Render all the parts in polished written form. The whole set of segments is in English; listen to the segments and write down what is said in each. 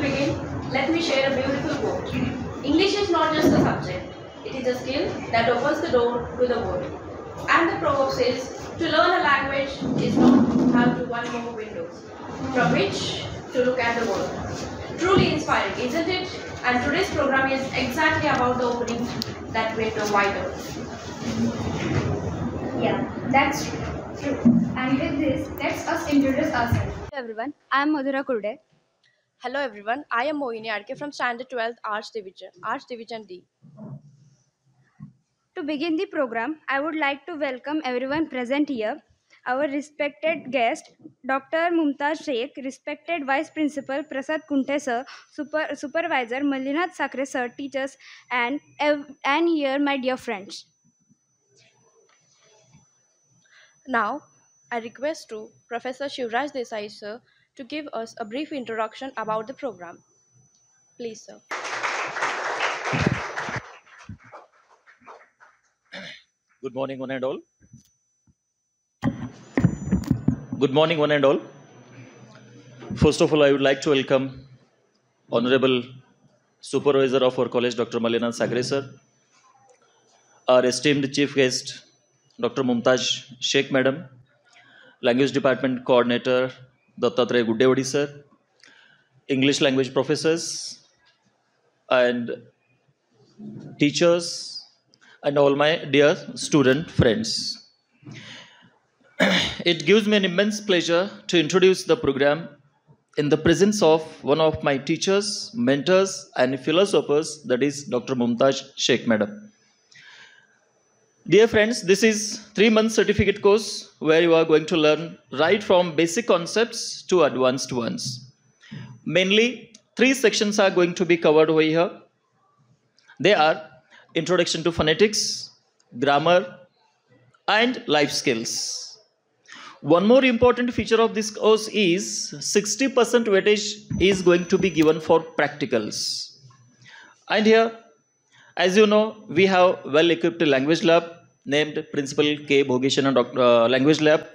begin, let me share a beautiful quote. English is not just a subject, it is a skill that opens the door to the world. And the proverb says, to learn a language is not to have one more windows from which to look at the world. Truly inspiring, isn't it? And today's program is exactly about the opening that window wider. Yeah, that's true. And with this, let's us introduce ourselves. Hello everyone, I am Madhura Kurde. Hello everyone, I am Mohini Arke from Standard 12th Arts Division D. To begin the program, I would like to welcome everyone present here. Our respected guest, Dr. Mumtaj Shaikh, respected Vice Principal Prasad Kunte sir, Supervisor Malinath Sakre sir, teachers, and here my dear friends. Now, I request to Professor Shivraj Desai sir to give us a brief introduction about the program. Please sir. Good morning one and all. Good morning one and all. First of all, I would like to welcome Honorable Supervisor of our college, Dr. Malinath Sakre sir, our esteemed Chief Guest, Dr. Mumtaj Shaikh Madam, Language Department Coordinator, Dattatreya Guddewadi sir, English language professors, and teachers, and all my dear student friends. It gives me an immense pleasure to introduce the program in the presence of one of my teachers, mentors, and philosophers, that is Dr. Mumtaj Shaikh Madam. Dear friends, this is 3-month certificate course where you are going to learn right from basic concepts to advanced ones. Mainly, 3 sections are going to be covered over here. They are Introduction to Phonetics, Grammar, and Life Skills. One more important feature of this course is 60% weightage is going to be given for practicals. And here, as you know, we have well-equipped language lab named Principal K. Bhogeshana Language Lab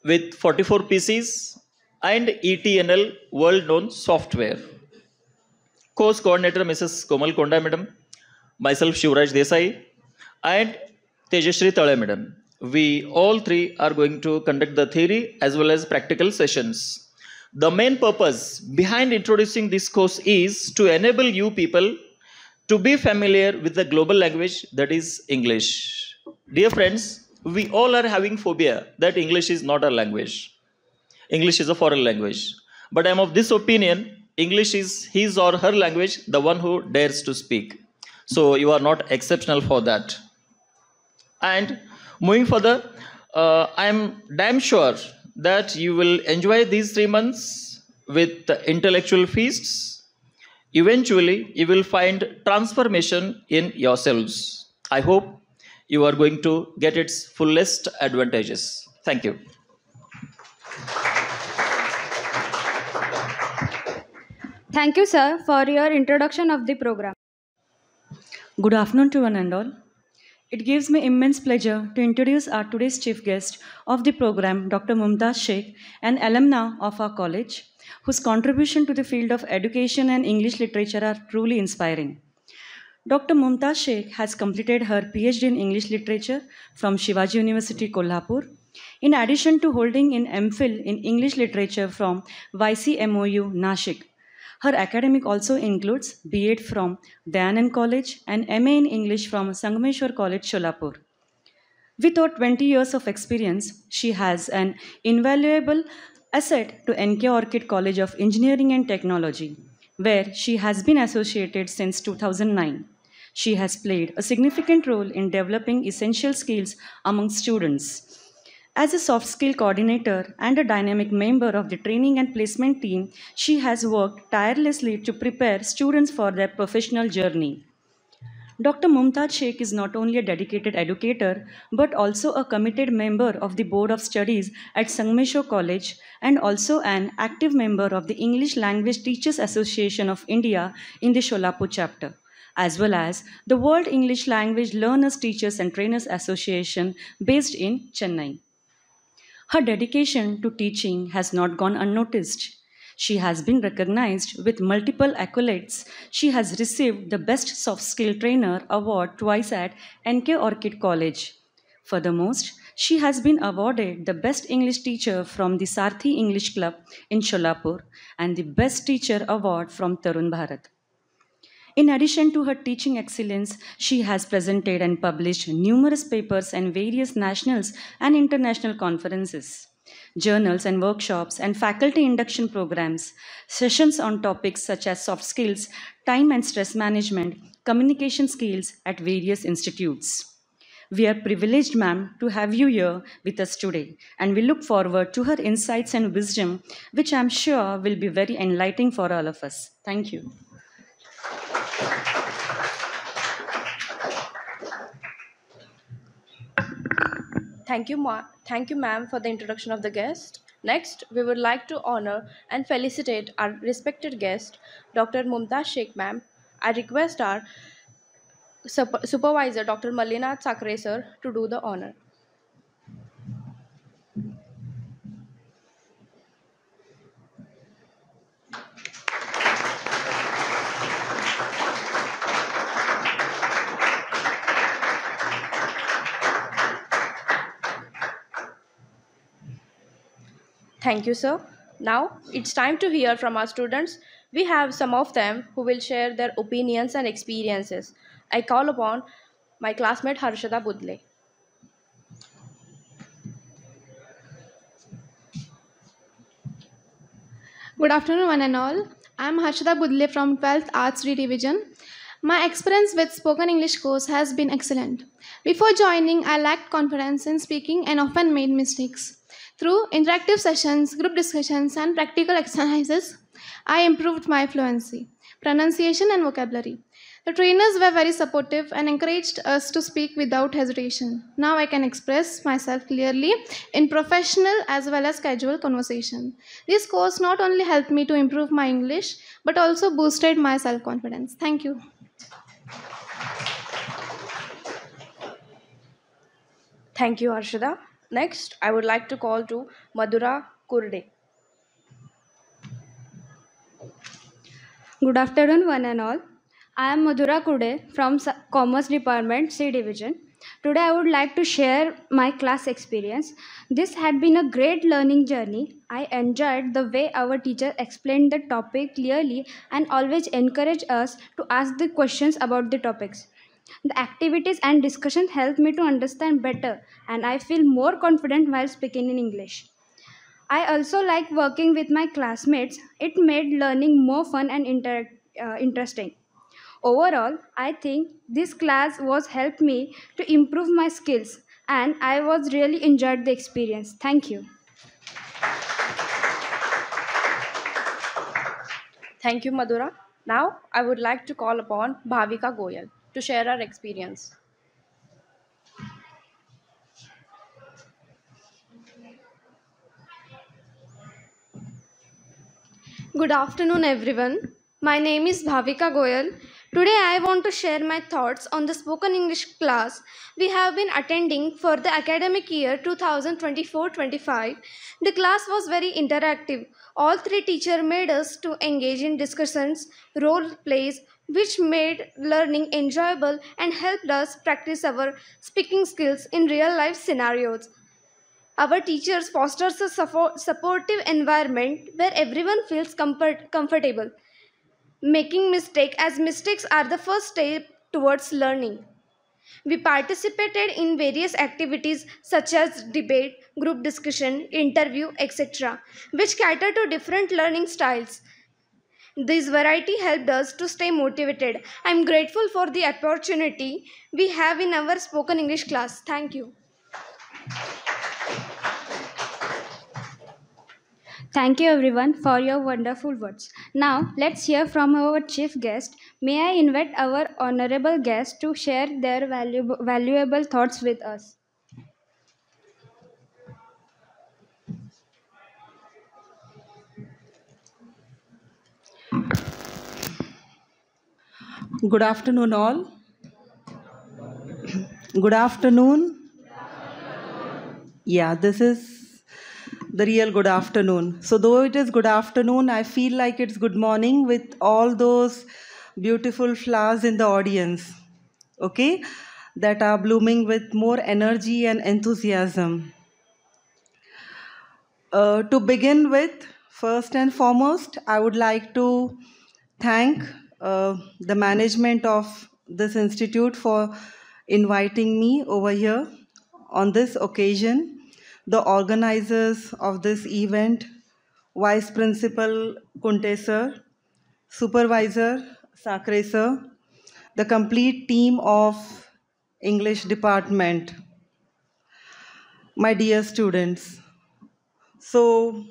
with 44 PCs and ETNL world-known software. Course coordinator Mrs. Komal Konda Madam, myself Shivraj Desai, and Tejashri Tale Madam. We all 3 are going to conduct the theory as well as practical sessions. The main purpose behind introducing this course is to enable you people to be familiar with the global language, that is English. Dear friends, we all are having phobia that English is not a language. English is a foreign language. But I am of this opinion, English is his or her language, the one who dares to speak. So you are not exceptional for that. And moving further, I am damn sure that you will enjoy these 3 months with intellectual feasts. Eventually, you will find transformation in yourselves. I hope you are going to get its fullest advantages. Thank you. Thank you, sir, for your introduction of the program. Good afternoon to one and all. It gives me immense pleasure to introduce our today's chief guest of the program, Dr. Mumtaj Shaikh, an alumna of our college, whose contribution to the field of education and English literature are truly inspiring. Dr. Mumtaj Shaikh has completed her PhD in English literature from Shivaji University, Kolhapur, in addition to holding an MPhil in English literature from YCMOU, Nashik. Her academic also includes B.Ed from Dayanand College and MA in English from SES.SangameshwarCollege, Sholapur. With over 20 years of experience, she has an invaluable asset to NK Orchid College of Engineering and Technology, where she has been associated since 2009. She has played a significant role in developing essential skills among students. As a soft skill coordinator and a dynamic member of the training and placement team, she has worked tirelessly to prepare students for their professional journey. Dr. Mumtaj Shaikh is not only a dedicated educator, but also a committed member of the Board of Studies at SES.SangameshwarCollege and also an active member of the English Language Teachers Association of India in the Sholapur chapter, as well as the World English Language Learners, Teachers and Trainers Association based in Chennai. Her dedication to teaching has not gone unnoticed. She has been recognized with multiple accolades. She has received the Best Soft Skill Trainer Award twice at NK Orchid College. Furthermore, she has been awarded the Best English Teacher from the Sarthi English Club in Sholapur and the Best Teacher Award from Tarun Bharat. In addition to her teaching excellence, she has presented and published numerous papers and various national and international conferences, journals and workshops, and faculty induction programs, sessions on topics such as soft skills, time and stress management, communication skills at various institutes. We are privileged, ma'am, to have you here with us today, and we look forward to her insights and wisdom, which I'm sure will be very enlightening for all of us. Thank you. Thank you, ma'am, for the introduction of the guest. Next, we would like to honor and felicitate our respected guest, Dr. Mumtaj Sheikh, ma'am. I request our supervisor, Dr. Malinath Sakre, sir, to do the honor. Thank you, sir. Now it's time to hear from our students. We have some of them who will share their opinions and experiences. I call upon my classmate Harshada Budle. Good afternoon, one and all. I am Harshada Budle from 12th Arts D Division. My experience with spoken English course has been excellent. Before joining, I lacked confidence in speaking and often made mistakes. Through interactive sessions, group discussions, and practical exercises, I improved my fluency, pronunciation, and vocabulary. The trainers were very supportive and encouraged us to speak without hesitation. Now I can express myself clearly in professional as well as casual conversation. This course not only helped me to improve my English but also boosted my self-confidence. Thank you. Thank you, Harshada. Next, I would like to call to Madhura Kurde. Good afternoon, one and all. I am Madhura Kude from Commerce Department, C Division. Today, I would like to share my class experience. This had been a great learning journey. I enjoyed the way our teacher explained the topic clearly and always encouraged us to ask the questions about the topics. The activities and discussion helped me to understand better, and I feel more confident while speaking in English. I also like working with my classmates. It made learning more fun and interesting. Overall, I think this class was helped me to improve my skills, and I was really enjoyed the experience. Thank you. Thank you, Madhura. Now, I would like to call upon Bhavika Goyal to share her experience. Good afternoon, everyone. My name is Bhavika Goyal. Today, I want to share my thoughts on the spoken English class we have been attending for the academic year 2024-25. The class was very interactive. All three teachers made us to engage in discussions, role plays, which made learning enjoyable and helped us practice our speaking skills in real life scenarios. Our teachers fosters a supportive environment where everyone feels comfortable, making mistakes as mistakes are the first step towards learning. We participated in various activities such as debate, group discussion, interview, etc., which cater to different learning styles. This variety helped us to stay motivated. I am grateful for the opportunity we have in our spoken English class. Thank you. Thank you everyone for your wonderful words. Now let's hear from our chief guest. May I invite our honorable guest to share their valuable thoughts with us. Good afternoon, all. Good afternoon. Yeah, this is the real good afternoon. So, though it is good afternoon, I feel like it's good morning with all those beautiful flowers in the audience, okay, that are blooming with more energy and enthusiasm. To begin with, first and foremost, I would like to thank the management of this institute for inviting me over here on this occasion, the organizers of this event, Vice Principal Kunte sir, Supervisor Sakre sir, the complete team of English department, my dear students. So,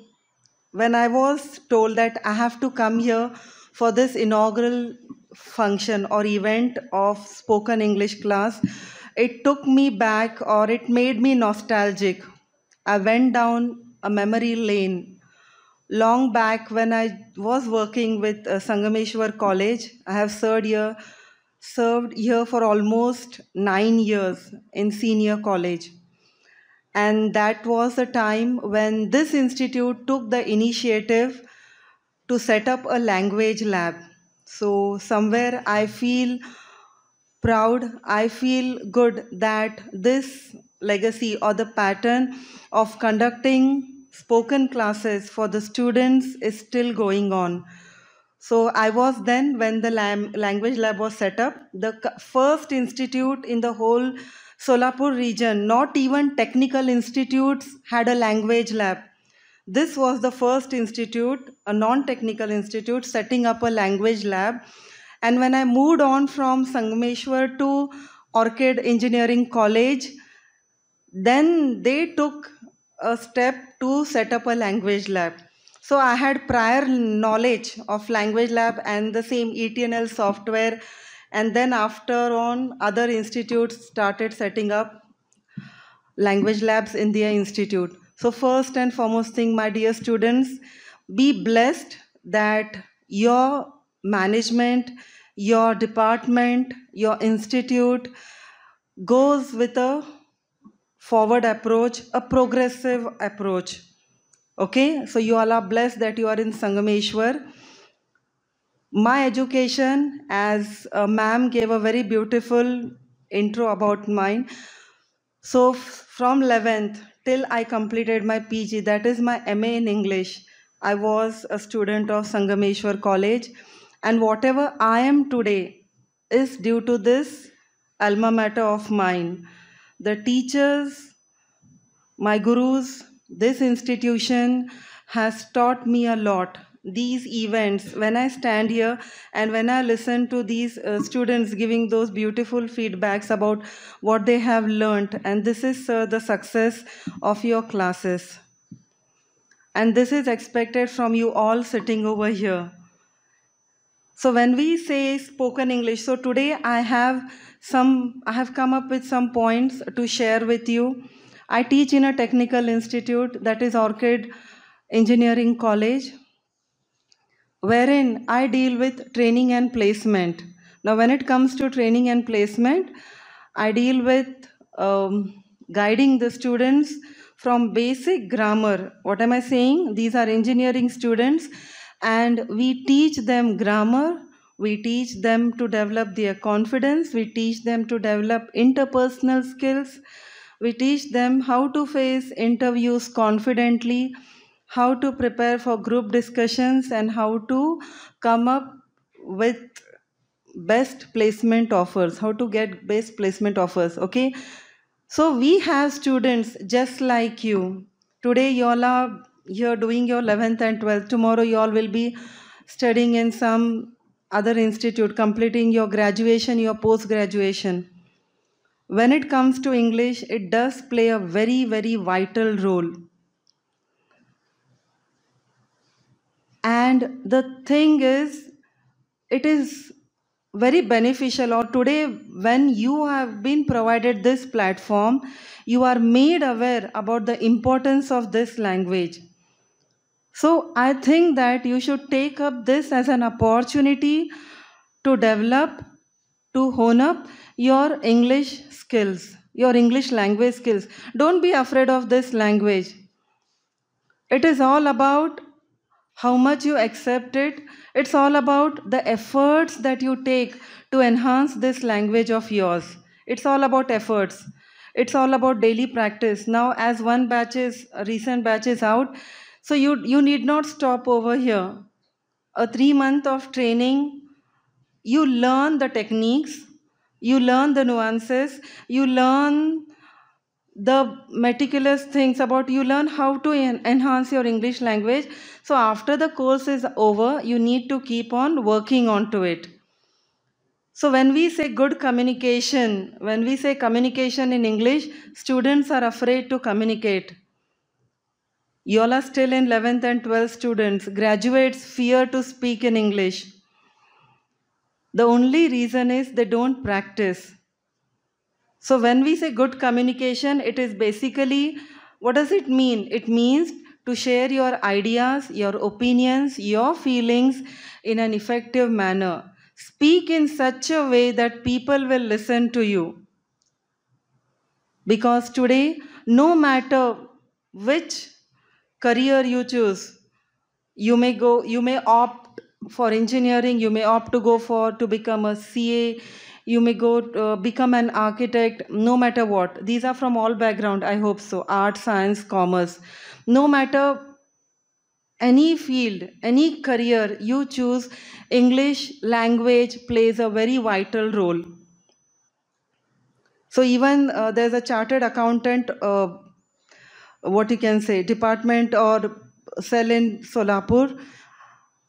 when I was told that I have to come here for this inaugural function or event of spoken English class, it took me back or it made me nostalgic. I went down a memory lane long back when I was working with Sangameshwar College. I have served here for almost 9 years in senior college. And that was the time when this institute took the initiative to set up a language lab. So, somewhere I feel proud, I feel good that this legacy or the pattern of conducting spoken classes for the students is still going on. So I was then, when the language lab was set up, the first institute in the whole Solapur region, not even technical institutes had a language lab. This was the first institute, a non-technical institute, setting up a language lab. And when I moved on from Sangameshwar to Orchid Engineering College, then they took a step to set up a language lab. So I had prior knowledge of language lab and the same ETNL software. And then after on, other institutes started setting up language labs in their institute. So first and foremost thing, my dear students, be blessed that your management, your department, your institute goes with a forward approach, a progressive approach. Okay, so you all are blessed that you are in Sangameshwar. My education, as ma'am gave a very beautiful intro about mine. So from 11th till I completed my PG, that is my MA in English, I was a student of Sangameshwar College. And whatever I am today is due to this alma mater of mine. The teachers, my gurus, this institution has taught me a lot. These events, when I stand here and when I listen to these students giving those beautiful feedbacks about what they have learned, and this is the success of your classes. And this is expected from you all sitting over here. So when we say spoken English, so today I have come up with some points to share with you. I teach in a technical institute, that is Orchid Engineering College, wherein I deal with training and placement. Now, when it comes to training and placement, I deal with guiding the students from basic grammar. What am I saying? These are engineering students, and we teach them grammar. We teach them to develop their confidence. We teach them to develop interpersonal skills. We teach them how to face interviews confidently, how to prepare for group discussions, and how to come up with best placement offers, how to get best placement offers. Okay, so we have students just like you. Today you all are here doing your 11th and 12th. Tomorrow you all will be studying in some other institute, completing your graduation, your post graduation. When it comes to English, it does play a very, very vital role. And the thing is, it is very beneficial, or today when you have been provided this platform, you are made aware about the importance of this language. So I think that you should take up this as an opportunity to develop, to hone up your English skills, your English language skills. Don't be afraid of this language. It is all about how much you accept it. It's all about the efforts that you take to enhance this language of yours. It's all about efforts. It's all about daily practice. Now, as a recent batch is out, so you need not stop over here. A 3 month of training, you learn the techniques, you learn the nuances, you learn the meticulous things about, you learn how to enhance your English language. So after the course is over, you need to keep on working onto it. So when we say good communication, when we say communication in English, students are afraid to communicate. You all are still in 11th and 12th students. Graduates fear to speak in English. The only reason is they don't practice. So when we say good communication, it is basically, what does it mean? It means to share your ideas, your opinions, your feelings in an effective manner. Speak in such a way that people will listen to you. Because today, no matter which career you choose, you may opt for engineering, you may opt to become a CA, you may go become an architect, no matter what. These are from all background, I hope so, art, science, commerce. No matter any field, any career you choose, English language plays a very vital role. So even there's a chartered accountant, department or cell in Solapur.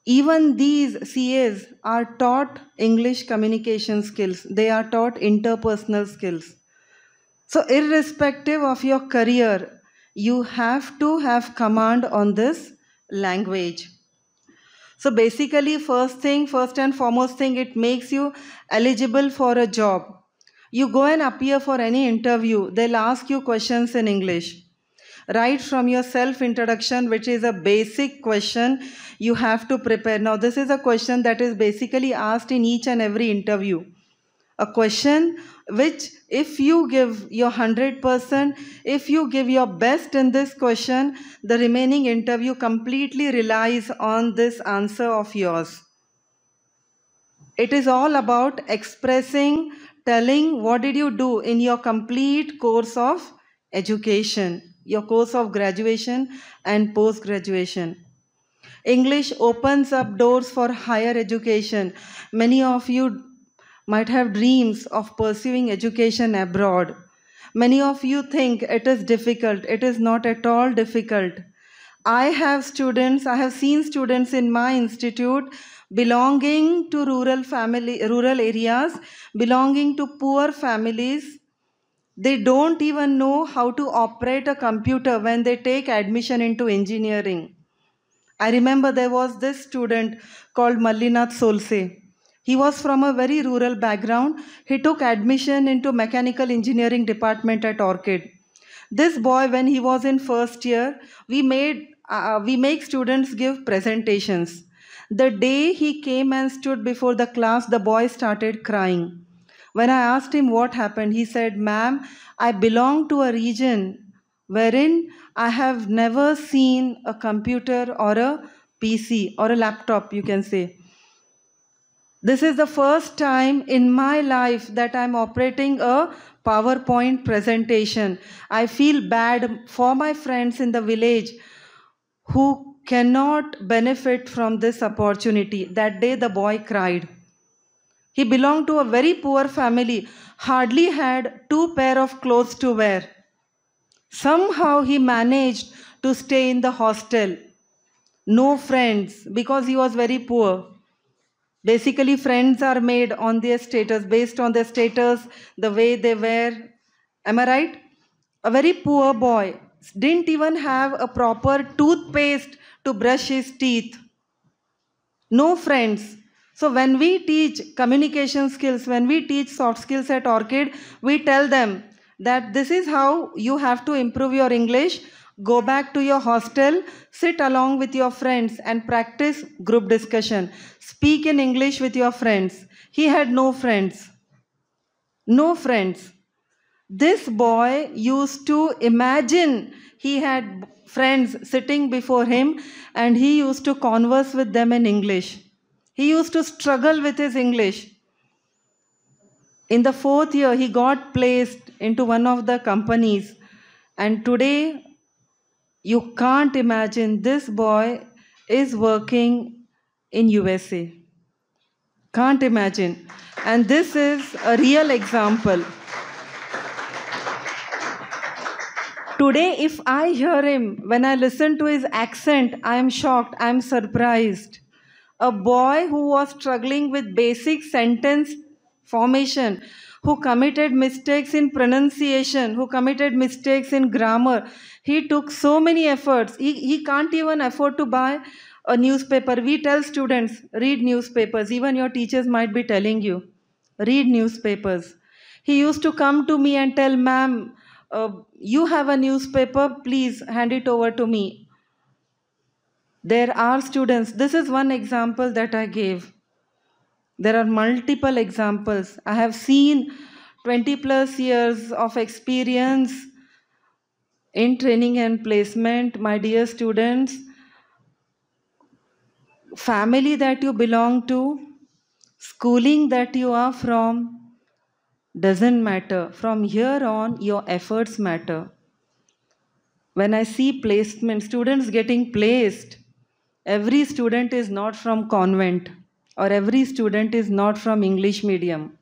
Even these CAs are taught English communication skills. They are taught interpersonal skills. So irrespective of your career, you have to have command on this language. So basically, first and foremost thing, it makes you eligible for a job. You go and appear for any interview, they'll ask you questions in English. Right from your self-introduction, which is a basic question, you have to prepare. Now, this is a question that is basically asked in each and every interview. A question which, if you give your 100%, if you give your best in this question, the remaining interview completely relies on this answer of yours. It is all about expressing, telling what did you do in your complete course of education, your course of graduation and post-graduation. English opens up doors for higher education. Many of you might have dreams of pursuing education abroad. Many of you think it is difficult. It is not at all difficult. I have seen students in my institute belonging to rural areas, belonging to poor families. They don't even know how to operate a computer when they take admission into engineering. I remember there was this student called Mallinath Solse. He was from a very rural background. He took admission into mechanical engineering department at Orchid. This boy, when he was in first year, we make students give presentations. The day he came and stood before the class, the boy started crying. When I asked him what happened, he said, "Ma'am, I belong to a region wherein I have never seen a computer or a PC or a laptop, you can say. This is the first time in my life that I'm operating a PowerPoint presentation. I feel bad for my friends in the village who cannot benefit from this opportunity." That day the boy cried. He belonged to a very poor family, hardly had 2 pair of clothes to wear. Somehow he managed to stay in the hostel. No friends, because he was very poor. Basically, friends are made on their status, based on their status, the way they wear. Am I right? A very poor boy didn't even have a proper toothpaste to brush his teeth. No friends. So when we teach communication skills, when we teach soft skills at Orchid, we tell them that this is how you have to improve your English. Go back to your hostel, sit along with your friends and practice group discussion. Speak in English with your friends. He had no friends. No friends. This boy used to imagine he had friends sitting before him and he used to converse with them in English. He used to struggle with his English. In the 4th year, he got placed into one of the companies. And today, you can't imagine this boy is working in USA. Can't imagine. And this is a real example. Today, if I hear him, when I listen to his accent, I am shocked, I am surprised. A boy who was struggling with basic sentence formation, who committed mistakes in pronunciation, who committed mistakes in grammar, he took so many efforts. He can't even afford to buy a newspaper. We tell students, read newspapers. Even your teachers might be telling you, read newspapers. He used to come to me and tell, ma'am, you have a newspaper, please hand it over to me. There are students, this is one example that I gave. There are multiple examples. I have seen 20 plus years of experience in training and placement. My dear students, family that you belong to, schooling that you are from, doesn't matter. From here on, your efforts matter. When I see placement, students getting placed, every student is not from convent or every student is not from English medium.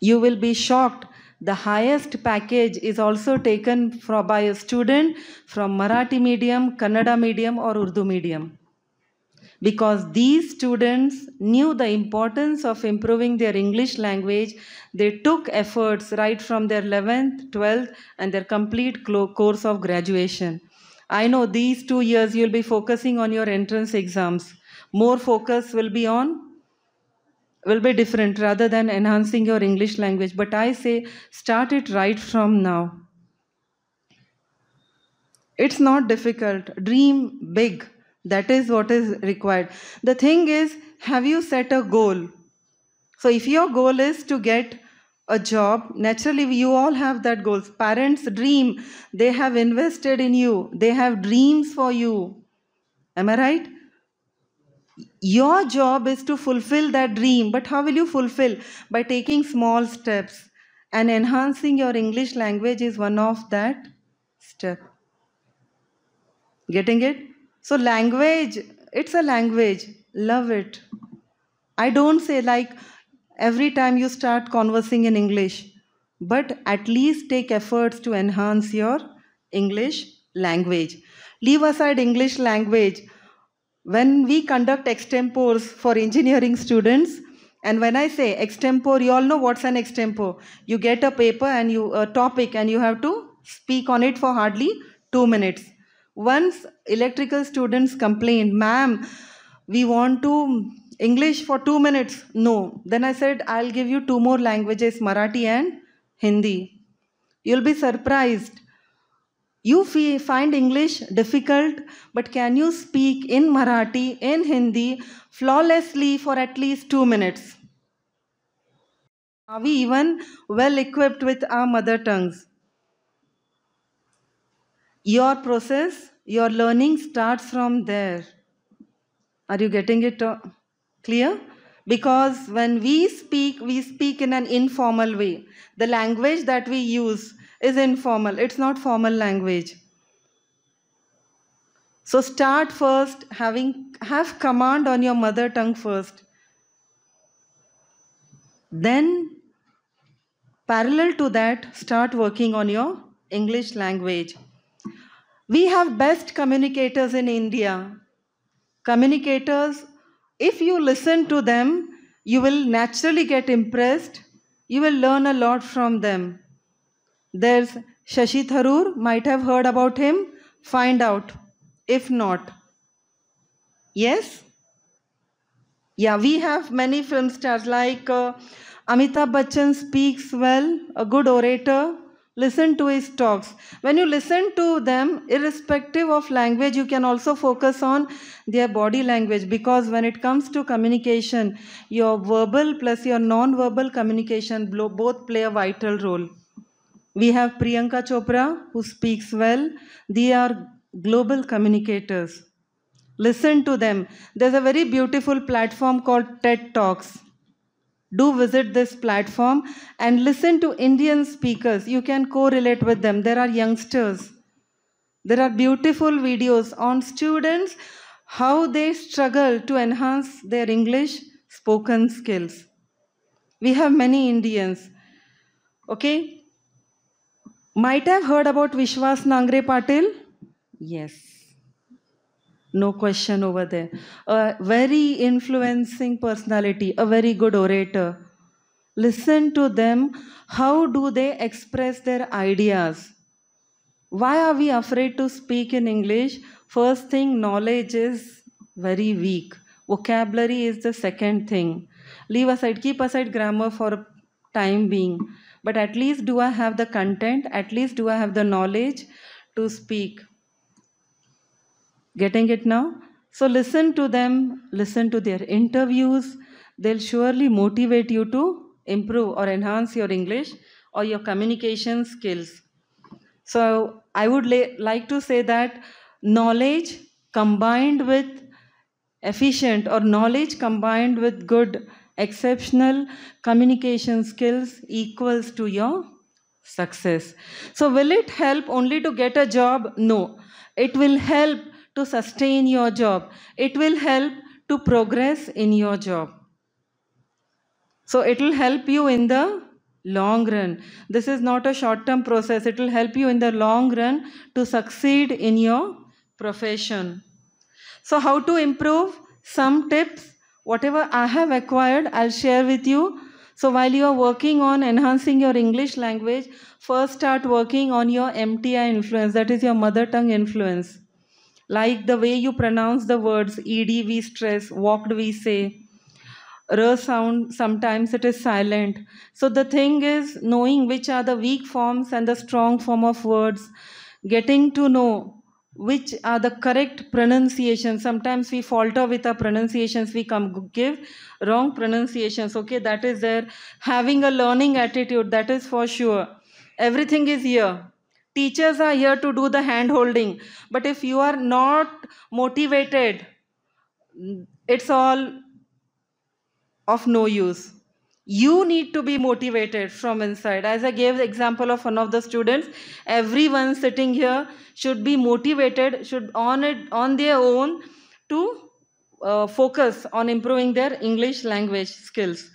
You will be shocked. The highest package is also taken by a student from Marathi medium, Kannada medium or Urdu medium. Because these students knew the importance of improving their English language, they took efforts right from their 11th, 12th and their complete course of graduation. I know these 2 years you'll be focusing on your entrance exams. More focus will be different rather than enhancing your English language. But I say start it right from now. It's not difficult. Dream big. That is what is required. The thing is, have you set a goal? So if your goal is to get a job, naturally you all have that goal. Parents dream. They have invested in you. They have dreams for you. Am I right? Your job is to fulfill that dream. But how will you fulfill? By taking small steps. And enhancing your English language is one of that step. Getting it? So language, it's a language. Love it. I don't say like every time you start conversing in English, but at least take efforts to enhance your English language. Leave aside English language. When we conduct extempores for engineering students, and when I say extempore, you all know what's an extempore. You get a paper and a topic and you have to speak on it for hardly 2 minutes. Once electrical students complained, ma'am, we want to English for 2 minutes. No. Then I said, I'll give you 2 more languages, Marathi and Hindi. You'll be surprised. You find English difficult, but can you speak in Marathi, in Hindi, flawlessly for at least 2 minutes? Are we even well equipped with our mother tongues? Your process, your learning starts from there. Are you getting it clear? Because when we speak in an informal way. The language that we use is informal. It's not formal language. So start first, have command on your mother tongue first. Then, parallel to that, start working on your English language. We have best communicators in India. Communicators, if you listen to them, you will naturally get impressed. You will learn a lot from them. There's Shashi Tharoor, might have heard about him. Find out. If not. Yes? Yeah, we have many film stars like Amitabh Bachchan speaks well, a good orator. Listen to his talks. When you listen to them, irrespective of language, you can also focus on their body language, because when it comes to communication, your verbal plus your non-verbal communication both play a vital role. We have Priyanka Chopra, who speaks well. They are global communicators. Listen to them. There's a very beautiful platform called TED Talks. Do visit this platform and listen to Indian speakers. You can correlate with them. There are youngsters. There are beautiful videos on students, how they struggle to enhance their English spoken skills. We have many Indians. Okay? Might have heard about Vishwas Nangre Patil? Yes. No question over there. A very influencing personality, a very good orator. Listen to them. How do they express their ideas? Why are we afraid to speak in English? First thing, knowledge is very weak. Vocabulary is the second thing. Leave aside, keep aside grammar for time being. But at least do I have the content? At least do I have the knowledge to speak? Getting it now? So listen to them, listen to their interviews. They'll surely motivate you to improve or enhance your English or your communication skills. So I would like to say that knowledge combined with efficient or knowledge combined with good, exceptional communication skills equals to your success. So will it help only to get a job? No. It will help to sustain your job. It will help to progress in your job. So it will help you in the long run. This is not a short term process. It will help you in the long run to succeed in your profession. So how to improve? Some tips, whatever I have acquired, I'll share with you. So while you are working on enhancing your English language, first start working on your MTI influence, that is your mother tongue influence. Like the way you pronounce the words, ED we stress, walked we say, R sound, sometimes it is silent. So the thing is knowing which are the weak forms and the strong form of words, getting to know which are the correct pronunciations. Sometimes we falter with our pronunciations, we give wrong pronunciations. Okay, that is there. Having a learning attitude, that is for sure. Everything is here. Teachers are here to do the hand holding. But if you are not motivated, it's all of no use. You need to be motivated from inside. As I gave the example of one of the students, everyone sitting here should be motivated, should on their own to focus on improving their English language skills.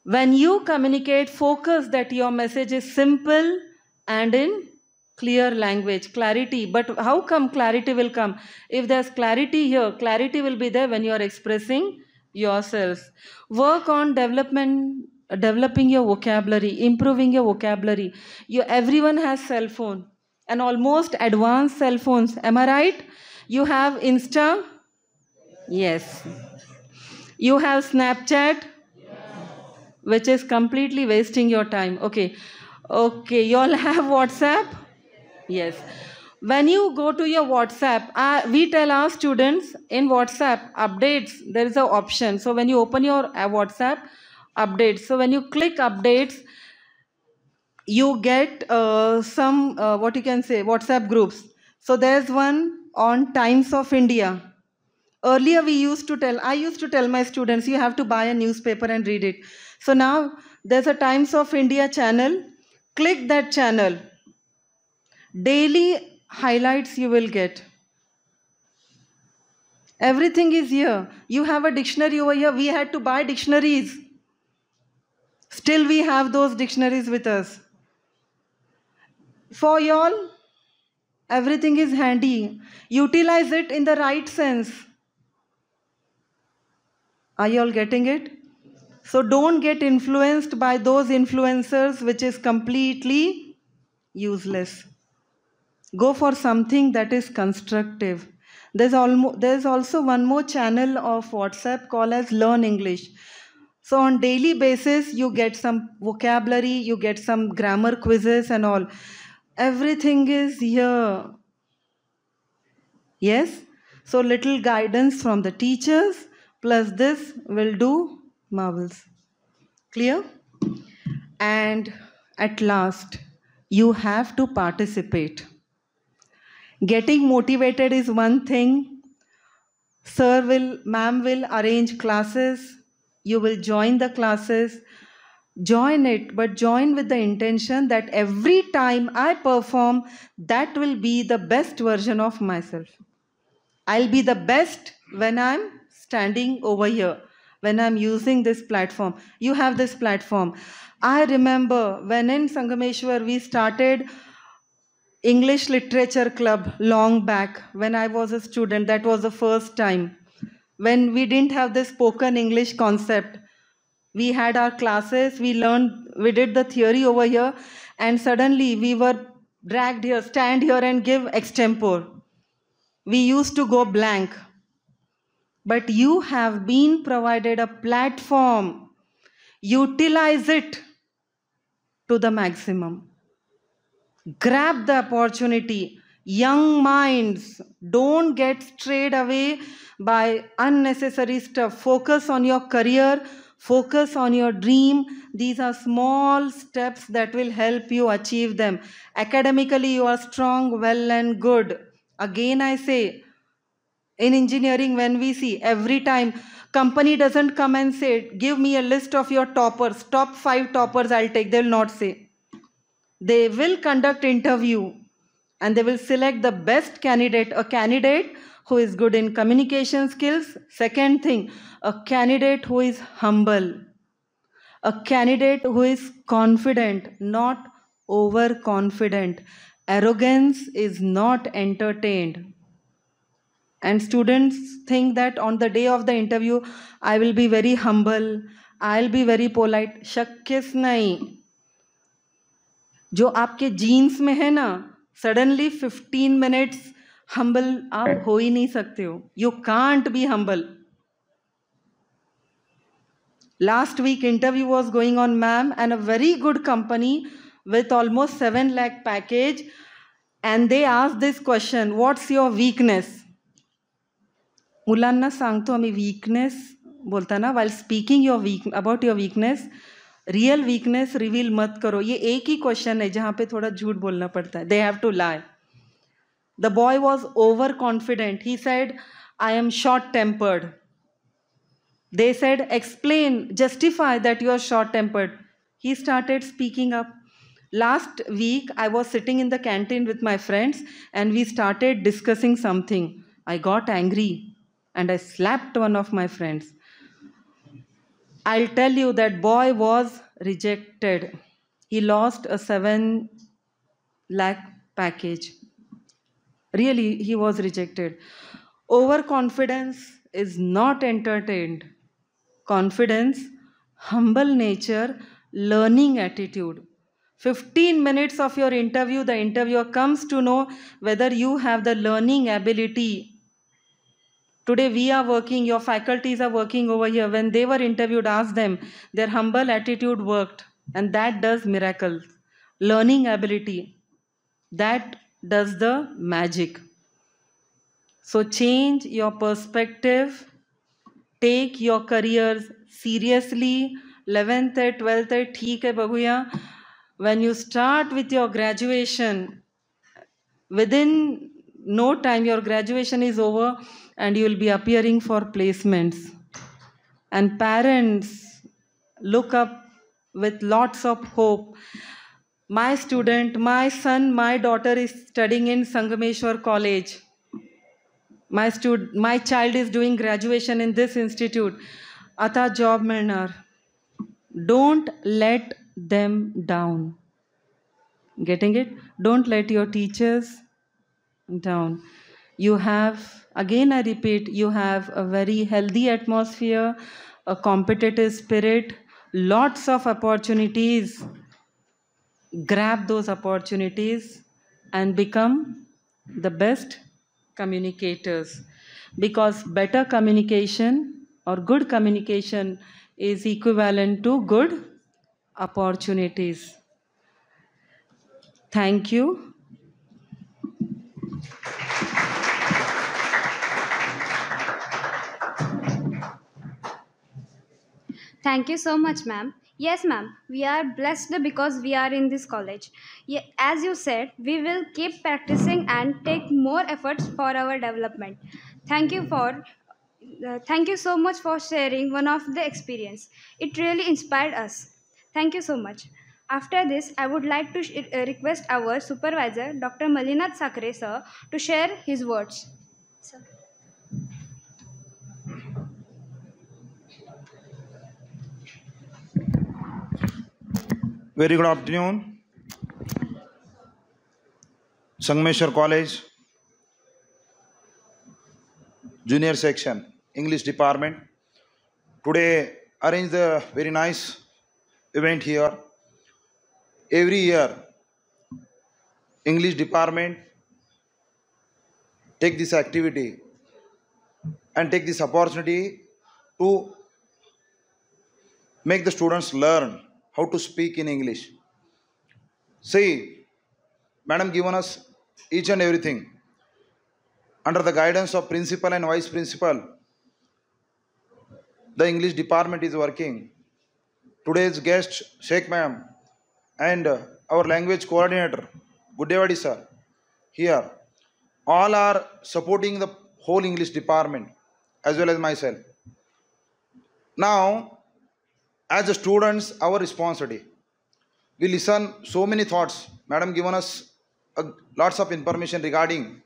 When you communicate, focus that your message is simple and in clear language, clarity. But how come clarity will come? If there's clarity here, clarity will be there when you are expressing yourselves. Work on developing your vocabulary, improving your vocabulary. Everyone has cell phone and almost advanced cell phones. Am I right? You have Insta? Yes. You have Snapchat? Which is completely wasting your time. Okay. Okay. You all have WhatsApp? Yes. When you go to your WhatsApp, we tell our students in WhatsApp updates, there is an option. So when you open your WhatsApp updates, so when you click updates, you get some, what you can say, WhatsApp groups. So there's one on Times of India. Earlier I used to tell my students, you have to buy a newspaper and read it. So now there's a Times of India channel. Click that channel. Daily highlights you will get. Everything is here. You have a dictionary over here. We had to buy dictionaries. Still we have those dictionaries with us. For y'all, everything is handy. Utilize it in the right sense. Are you all getting it? So don't get influenced by those influencers which is completely useless. Go for something that is constructive. There's also one more channel of WhatsApp called as Learn English. So on daily basis, you get some vocabulary, you get some grammar quizzes and all. Everything is here. Yes? So little guidance from the teachers plus this will do marvels. Clear? And at last, You have to participate. Getting motivated is one thing. Ma'am will arrange classes. You will join the classes. Join it, but join with the intention that every time I perform, that will be the best version of myself. I'll be the best when I'm standing over here, when I'm using this platform. You have this platform. I remember when in Sangameshwar we started English Literature Club long back when I was a student. That was the first time when we didn't have this spoken English concept. We had our classes, we learned, we did the theory over here, and suddenly we were dragged here, stand here and give extempore. We used to go blank. But you have been provided a platform. Utilize it to the maximum. Grab the opportunity. Young minds, don't get strayed away by unnecessary stuff. Focus on your career, focus on your dream. These are small steps that will help you achieve them. Academically, you are strong, well, and good. Again, I say, in engineering, when we see every time, company doesn't come and say, give me a list of your toppers, top 5 toppers I'll take. They'll not say. They will conduct interview and they will select the best candidate, a candidate who is good in communication skills. Second thing, a candidate who is humble, a candidate who is confident, not overconfident. Arrogance is not entertained. And students think that on the day of the interview, I will be very humble, I'll be very polite. शक्य नहीं. जो आपके jeans में है ना, suddenly 15 minutes humble आप हो ही नहीं सकते हो. You can't be humble. Last week interview was going on, ma'am, and a very good company with almost 7 lakh package, and they asked this question, what's your weakness? मुलांना सांगतो आम्ही weakness बोलताना while speaking about your weakness, real weakness reveal मत करो. ये एक ही question है जहाँ पे थोड़ा झूठ बोलना पड़ता है. They have to lie. The boy was overconfident. He said, I am short-tempered. They said, explain, justify that you are short-tempered. He started speaking up. Last week, I was sitting in the canteen with my friends and we started discussing something. I got angry and I slapped one of my friends. I'll tell you that boy was rejected. He lost a 7 lakh package. Really, he was rejected. Overconfidence is not entertained. Confidence, humble nature, learning attitude. 15 minutes of your interview, the interviewer comes to know whether you have the learning ability. Today we are working, your faculties are working over here. When they were interviewed, ask them, their humble attitude worked. And that does miracles. Learning ability, that does the magic. So change your perspective. Take your careers seriously. 11th है 12th है ठीक है बबुया. When you start with your graduation, within no time your graduation is over and you will be appearing for placements. And parents, look up with lots of hope. My student, my son, my daughter is studying in SES.SangameshwarCollege. My child is doing graduation in this institute. Ata job milnar. Don't let them down. Getting it? Don't let your teachers down. You have, again I repeat, you have a very healthy atmosphere, a competitive spirit, lots of opportunities. Grab those opportunities and become the best communicators, because better communication or good communication is equivalent to good opportunities. Thank you. Thank you so much, ma'am. Yes, ma'am. We are blessed because we are in this college. As you said, we will keep practicing and take more efforts for our development. Thank you for thank you so much for sharing one of the experience. It really inspired us. Thank you so much. After this, I would like to request our supervisor, Dr. Malinath Sakre sir, to share his words. Sir. Very good afternoon. Sangameshwar College, Junior Section, English Department. Today arranged a very nice event here. Every year, English Department take this activity and take this opportunity to make the students learn how to speak in English. See, Madam given us each and everything. Under the guidance of principal and vice principal, the English department is working. Today's guest, Shaikh ma'am, and our language coordinator, Guddewadi sir, here, all are supporting the whole English department as well as myself. Now, as the students, our responsibility. We listen so many thoughts. Madam given us lots of information regarding.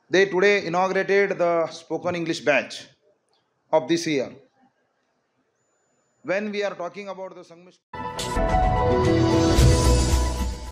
They today inaugurated the spoken English batch of this year. When we are talking about the Sangameshwar